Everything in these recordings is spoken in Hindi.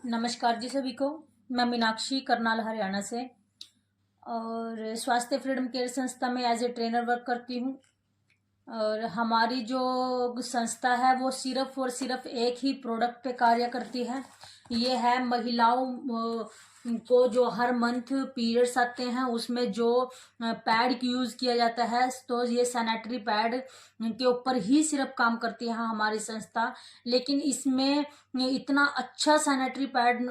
नमस्कार जी सभी को। मैं मीनाक्षी करनाल हरियाणा से और स्वास्थ्य फ्रीडम केयर संस्था में एज ए ट्रेनर वर्क करती हूँ। और हमारी जो संस्था है वो सिर्फ और सिर्फ एक ही प्रोडक्ट पे कार्य करती है। ये है महिलाओं को जो हर मंथ पीरियड्स आते हैं उसमें जो पैड यूज़ किया जाता है, तो ये सैनिटरी पैड के ऊपर ही सिर्फ काम करती है हमारी संस्था। लेकिन इसमें इतना अच्छा सैनिटरी पैड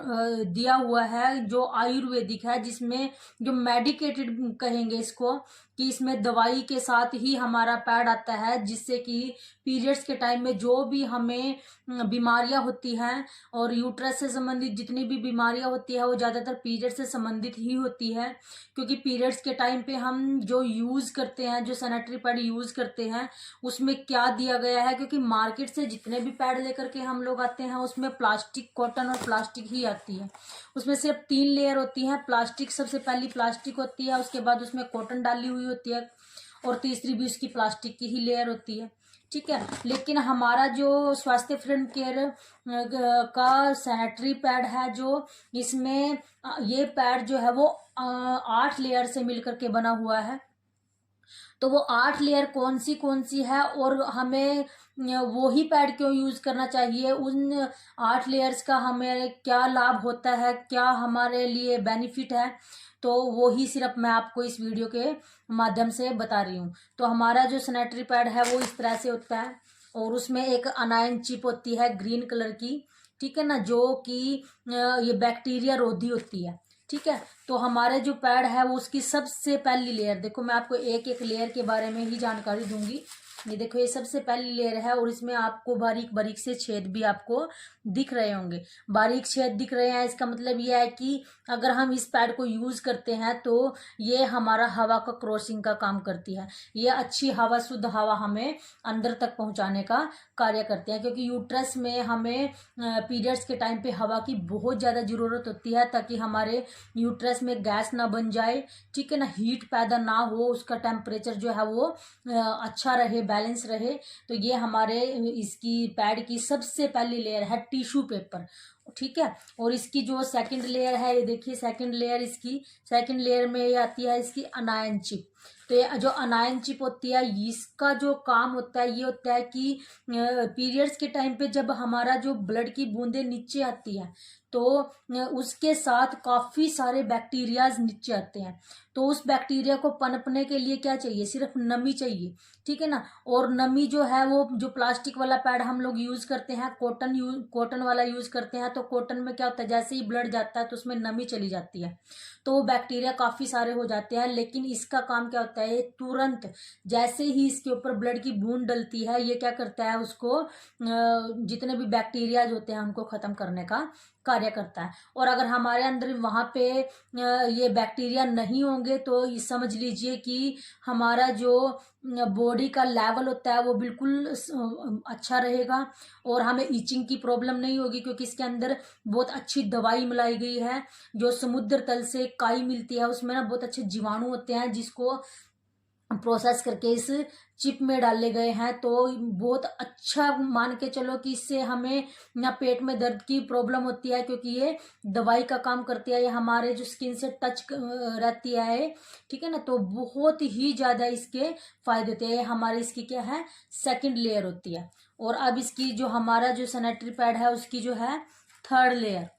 दिया हुआ है जो आयुर्वेदिक है, जिसमें जो मेडिकेटेड कहेंगे इसको, कि इसमें दवाई के साथ ही हमारा पैड आता है, जिससे कि पीरियड्स के टाइम में जो भी हमें बीमारियां होती हैं और यूट्रस से संबंधित जितनी भी बीमारियां होती है वो ज़्यादातर पीरियड से संबंधित ही होती है। क्योंकि पीरियड्स के टाइम पे हम जो यूज़ करते हैं, जो सैनिटरी पैड यूज़ करते हैं, उसमें क्या दिया गया है, क्योंकि मार्केट से जितने भी पैड लेकर के हम लोग आते हैं उसमें प्लास्टिक, कॉटन और प्लास्टिक ही आती है। उसमें सिर्फ 3 लेयर होती है। प्लास्टिक, सबसे पहली प्लास्टिक होती है, उसके बाद उसमें कॉटन डाली हुई होती है और तीसरी भी उसकी प्लास्टिक की ही लेयर होती है। ठीक है। लेकिन हमारा जो स्वास्थ्य फ्रेंड केयर का सैनिटरी पैड है, जो इसमें ये पैड जो है वो 8 लेयर से मिलकर के बना हुआ है। तो वो 8 लेयर कौन सी है और हमें वो ही पैड क्यों यूज करना चाहिए, उन 8 लेयर्स का हमें क्या लाभ होता है, क्या हमारे लिए बेनिफिट है, तो वो ही सिर्फ मैं आपको इस वीडियो के माध्यम से बता रही हूँ। तो हमारा जो सैनिटरी पैड है वो इस तरह से होता है और उसमें एक अनायन चिप होती है ग्रीन कलर की, ठीक है ना, जो कि ये बैक्टीरिया रोधी होती है। ठीक है। तो हमारे जो पैड है वो उसकी सबसे पहली लेयर, देखो मैं आपको एक एक लेयर के बारे में ही जानकारी दूंगी। ये देखो, ये सबसे पहली लेयर है और इसमें आपको बारीक बारीक से छेद भी आपको दिख रहे होंगे। बारीक छेद दिख रहे हैं, इसका मतलब ये है कि अगर हम इस पैड को यूज करते हैं तो ये हमारा हवा का क्रॉसिंग का काम करती है। ये अच्छी हवा, शुद्ध हवा हमें अंदर तक पहुंचाने का कार्य करते हैं, क्योंकि यूट्रस में हमें पीरियड्स के टाइम पे हवा की बहुत ज्यादा जरूरत होती है, ताकि हमारे यूट्रस में गैस ना बन जाए, ठीक है ना, हीट पैदा ना हो, उसका टेम्परेचर जो है वो अच्छा रहे, बैलेंस रहे। तो ये हमारे इसकी पैड की सबसे पहली लेयर है टिश्यू पेपर। ठीक है। और इसकी जो सेकंड लेयर है, ये देखिए सेकंड लेयर, इसकी सेकंड लेयर में ये आती है इसकी अनायन चिप। तो ये जो अनायन चिप होती है, इसका जो काम होता है ये होता है कि पीरियड्स के टाइम पे जब हमारा जो ब्लड की बूंदें नीचे आती है तो उसके साथ काफी सारे बैक्टीरियाज नीचे आते हैं। तो उस बैक्टीरिया को पनपने के लिए क्या चाहिए, सिर्फ नमी चाहिए। ठीक है ना। और नमी जो है वो, जो प्लास्टिक वाला पैड हम लोग यूज करते हैं, कॉटन वाला यूज करते हैं, तो कॉटन में क्या होता है, जैसे ही ब्लड जाता है तो उसमें नमी चली जाती है, तो वो बैक्टीरिया काफी सारे हो जाते हैं। लेकिन इसका काम क्या होता है, तुरंत जैसे ही इसके ऊपर ब्लड की बूंद डलती है, ये क्या करता है, उसको जितने भी बैक्टीरियाज होते हैं उनको खत्म करने का कार्य करता है। और अगर हमारे अंदर वहां पे ये बैक्टीरिया नहीं होंगे तो ये समझ लीजिए कि हमारा जो बॉडी का लेवल होता है वो बिल्कुल अच्छा रहेगा और हमें ईचिंग की प्रॉब्लम नहीं होगी, क्योंकि इसके अंदर बहुत अच्छी दवाई मिलाई गई है। जो समुद्र तल से काई मिलती है उसमें ना बहुत अच्छे जीवाणु होते हैं, जिसको प्रोसेस करके इस चिप में डाले गए हैं। तो बहुत अच्छा, मान के चलो कि इससे हमें ना पेट में दर्द की प्रॉब्लम होती है, क्योंकि ये दवाई का काम करती है, ये हमारे जो स्किन से टच रहती है, ठीक है ना। तो बहुत ही ज्यादा इसके फायदे होते हैं। हमारे इसकी क्या है, सेकंड लेयर होती है। और अब इसकी जो हमारा जो सैनिटरी पैड है उसकी जो है थर्ड लेयर।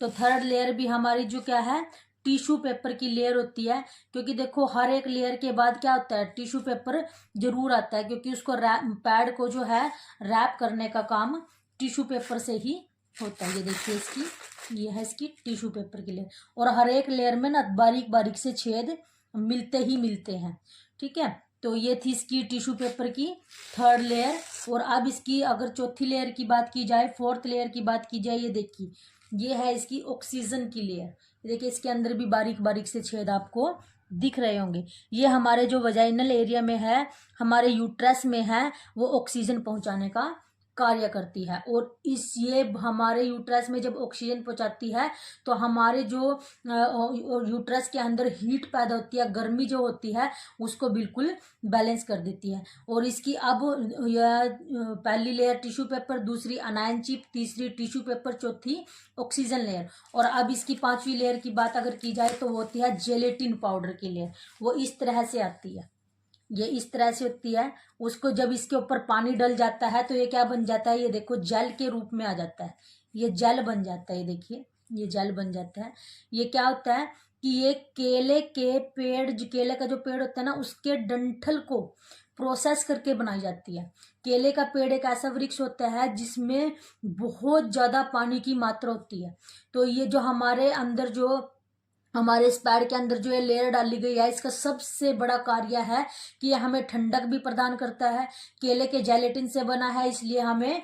तो थर्ड लेयर भी हमारी जो क्या है, टिश्यू पेपर की लेयर होती है। क्योंकि देखो हर एक लेयर के बाद क्या होता है, टिश्यू पेपर जरूर आता है, क्योंकि उसको पैड को जो है रैप करने का काम टिश्यू पेपर से ही होता है। ये देखिए इसकी, ये है इसकी टिश्यू पेपर की लेयर, और हर एक लेयर में ना बारीक बारीक से छेद मिलते ही मिलते हैं। ठीक है। तो ये थी इसकी टिश्यू पेपर की थर्ड लेयर। और अब इसकी अगर चौथी लेयर की बात की जाए, फोर्थ लेयर की बात की जाए, ये देखिए ये है इसकी ऑक्सीजन की लेयर। देखिए इसके अंदर भी बारीक बारीक से छेद आपको दिख रहे होंगे। ये हमारे जो वजाइनल एरिया में है, हमारे यूट्रस में है, वो ऑक्सीजन पहुंचाने का कार्य करती है। और ये हमारे यूट्रस में जब ऑक्सीजन पहुंचाती है तो हमारे जो यूट्रस के अंदर हीट पैदा होती है, गर्मी जो होती है, उसको बिल्कुल बैलेंस कर देती है। और इसकी अब पहली लेयर टिश्यू पेपर, दूसरी अनायन चिप, तीसरी टिश्यू पेपर, चौथी ऑक्सीजन लेयर। और अब इसकी पांचवी लेयर की बात अगर की जाए तो वो होती है जेलेटिन पाउडर की लेयर। वो इस तरह से आती है, ये इस तरह से होती है। उसको जब इसके ऊपर पानी डल जाता है तो ये क्या बन जाता है, ये देखो जेल के रूप में आ जाता है। ये जेल बन जाता है, ये देखिए ये जेल बन जाता है। ये क्या होता है कि ये केले के पेड़, केले का जो पेड़ होता है ना, उसके डंठल को प्रोसेस करके बनाई जाती है। केले का पेड़ एक ऐसा वृक्ष होता है जिसमें बहुत ज्यादा पानी की मात्रा होती है। तो ये जो हमारे अंदर, जो हमारे इस पैड के अंदर जो ये लेयर डाली गई है, इसका सबसे बड़ा कार्य है कि ये हमें ठंडक भी प्रदान करता है। केले के जेलेटिन से बना है, इसलिए हमें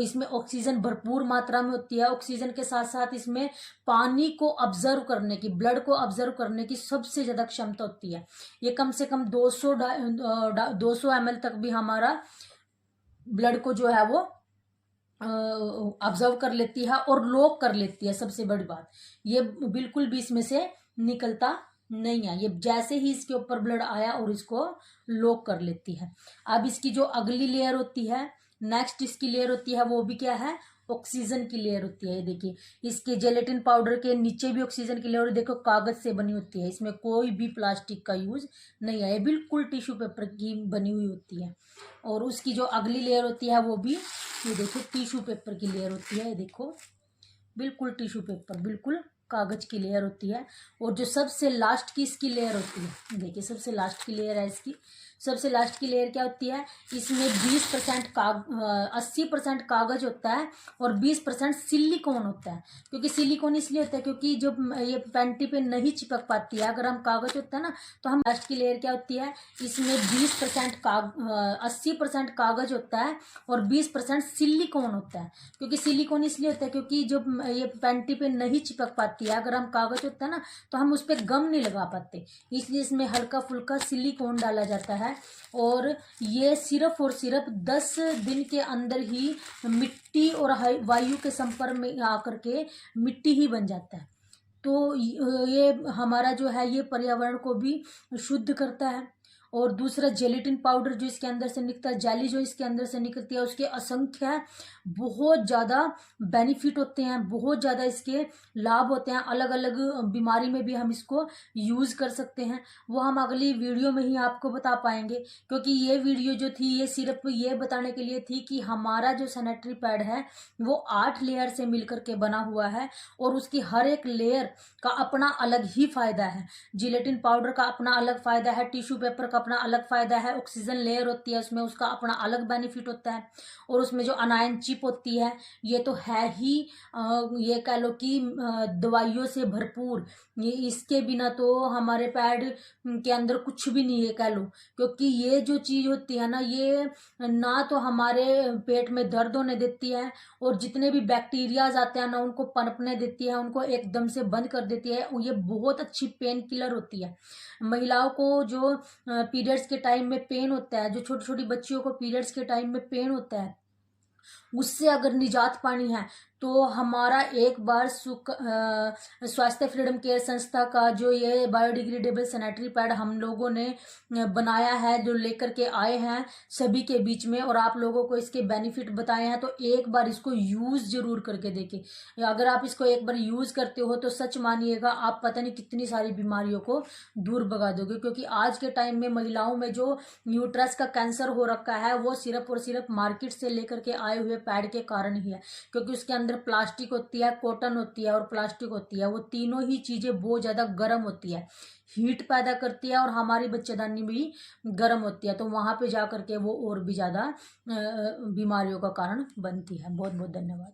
इसमें ऑक्सीजन भरपूर मात्रा में होती है। ऑक्सीजन के साथ साथ इसमें पानी को ऑब्जर्व करने की, ब्लड को ऑब्जर्व करने की सबसे ज्यादा क्षमता होती है। ये कम से कम 200 ml तक भी हमारा ब्लड को जो है वो ऑब्जर्व कर लेती है और लॉक कर लेती है। सबसे बड़ी बात, ये बिल्कुल भी इसमें से निकलता नहीं है। ये जैसे ही इसके ऊपर ब्लड आया और इसको लॉक कर लेती है। अब इसकी जो अगली लेयर होती है, नेक्स्ट इसकी लेयर होती है, वो भी क्या है, ऑक्सीजन की लेयर होती है। ये देखिए इसके जेलेटिन पाउडर के नीचे भी ऑक्सीजन की लेयर, देखो कागज से बनी होती है, इसमें कोई भी प्लास्टिक का यूज नहीं है, ये बिल्कुल टिश्यू पेपर की बनी हुई होती है। और उसकी जो अगली लेयर होती है वो भी ये देखो टिश्यू पेपर की लेयर होती है। ये देखो बिल्कुल टिश्यू पेपर, बिल्कुल कागज की लेयर होती है। और जो सबसे लास्ट की इसकी लेयर होती है, देखिए सबसे लास्ट की लेयर है इसकी, सबसे लास्ट की लेयर क्या होती है, इसमें 20% 80% कागज होता है और 20% सिलिकॉन होता है। क्योंकि सिलिकॉन इसलिए होता है क्योंकि जब ये पेंटी पे नहीं चिपक पाती है, अगर हम कागज होता है ना, तो हम लास्ट की लेयर क्या होती है, इसमें 80% कागज होता है और 20% सिलिकॉन होता है। क्योंकि सिलिकॉन इसलिए होता है क्योंकि जब ये पेंटी पे नहीं चिपक पाती है, अगर हम कागज होता है ना, तो हम उस पर गम नहीं लगा पाते, इसलिए इसमें हल्का फुल्का सिलिकॉन डाला जाता है। और ये सिर्फ और सिर्फ 10 दिन के अंदर ही मिट्टी और वायु के संपर्क में आकर के मिट्टी ही बन जाता है। तो ये हमारा जो है ये पर्यावरण को भी शुद्ध करता है। और दूसरा जेलेटिन पाउडर जो इसके अंदर से निकलता है, जेली जो इसके अंदर से निकलती है, उसके असंख्य बहुत ज़्यादा बेनिफिट होते हैं, बहुत ज़्यादा इसके लाभ होते हैं। अलग अलग बीमारी में भी हम इसको यूज़ कर सकते हैं, वो हम अगली वीडियो में ही आपको बता पाएंगे। क्योंकि ये वीडियो जो थी ये सिर्फ ये बताने के लिए थी कि हमारा जो सैनिटरी पैड है वो 8 लेयर से मिलकर के बना हुआ है और उसकी हर एक लेयर का अपना अलग ही फायदा है। जिलेटिन पाउडर का अपना अलग फायदा है, टिश्यू पेपर का अपना अलग फायदा है, ऑक्सीजन लेयर होती है उसमें उसका अपना अलग बेनिफिट होता है। और उसमें जो अनायन चिप होती है ये तो है ही ये कह लो कि दवाइयों से भरपूर, ये इसके बिना तो हमारे पैड के अंदर कुछ भी नहीं है कह लो। क्योंकि ये जो चीज होती है ना, ये ना तो हमारे पेट में दर्द होने देती है और जितने भी बैक्टीरियाज आते हैं ना उनको पनपने देती है, उनको एकदम से बंद कर देती है। ये बहुत अच्छी पेन किलर होती है। महिलाओं को जो पीरियड्स के टाइम में पेन होता है, जो छोटी छोटी बच्चियों को पीरियड्स के टाइम में पेन होता है, उससे अगर निजात पानी है तो हमारा एक बार स्वास्थ्य फ्रीडम केयर संस्था का जो ये बायोडिग्रेडेबल सैनिटरी पैड हम लोगों ने बनाया है, जो लेकर के आए हैं सभी के बीच में और आप लोगों को इसके बेनिफिट बताए हैं, तो एक बार इसको यूज़ जरूर करके देखें। अगर आप इसको एक बार यूज़ करते हो तो सच मानिएगा आप पता नहीं कितनी सारी बीमारियों को दूर भगा दोगे। क्योंकि आज के टाइम में महिलाओं में जो यूट्रस का कैंसर हो रखा है वो सिर्फ और सिर्फ मार्केट से लेकर के आए हुए पैड के कारण ही है। क्योंकि उसके अंदर प्लास्टिक होती है, कॉटन होती है और प्लास्टिक होती है, वो तीनों ही चीजें बहुत ज्यादा गर्म होती है, हीट पैदा करती है और हमारी बच्चेदानी भी गर्म होती है, तो वहां पे जाकर के वो और भी ज्यादा बीमारियों का कारण बनती है। बहुत बहुत धन्यवाद।